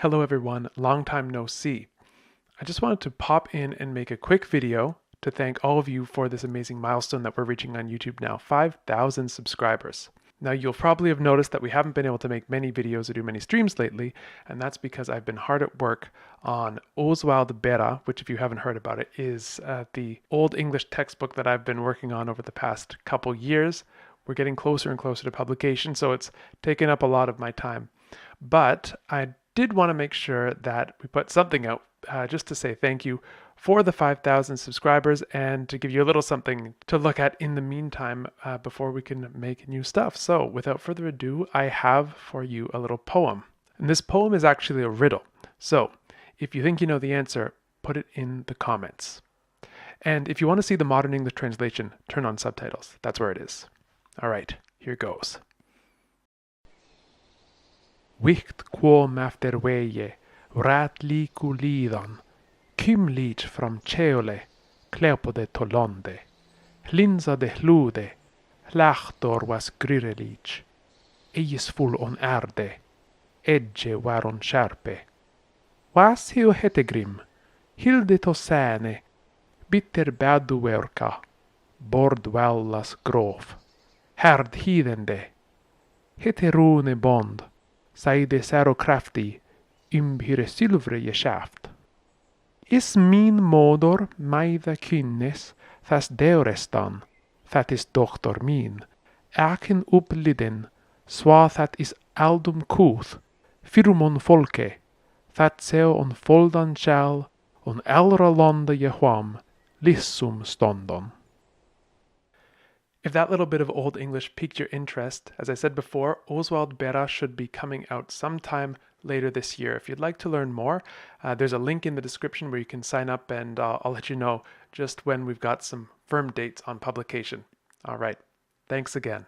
Hello everyone, long time no see. I just wanted to pop in and make a quick video to thank all of you for this amazing milestone that we're reaching on YouTube now, 5,000 subscribers. Now you'll probably have noticed that we haven't been able to make many videos or do many streams lately, and that's because I've been hard at work on Oswald Bera, which if you haven't heard about it, is the Old English textbook that I've been working on over the past couple years. We're getting closer and closer to publication, so it's taken up a lot of my time. But I did want to make sure that we put something out just to say thank you for the 5,000 subscribers and to give you a little something to look at in the meantime before we can make new stuff. So without further ado, I have for you a little poem. And this poem is actually a riddle. So if you think you know the answer, put it in the comments. And if you want to see the modern English translation, turn on subtitles. That's where it is. All right, here goes. Wicht quom after veie, rat licu lidan, cum lich from ceole, cleopode tolonde, linza de hlude, lachtor was gryrelich, eis full on erde, edge varon sharpe. Was hiu hetegrim, hilde tosane, bitter baduerka, bord vallas grof, herd hidende, heterune bond, Saide sero krafti, hyre silvre geschaft. Is min modor maida kynnes, thas deorestan, that is doktor min, aken upliden, swa that is aldum kuth, firmon folke, that seo on foldan shall, on elra londa jehwam, lissum stondon. If that little bit of Old English piqued your interest, as I said before, Oswald Bera should be coming out sometime later this year. If you'd like to learn more, there's a link in the description where you can sign up and I'll let you know just when we've got some firm dates on publication. All right, thanks again.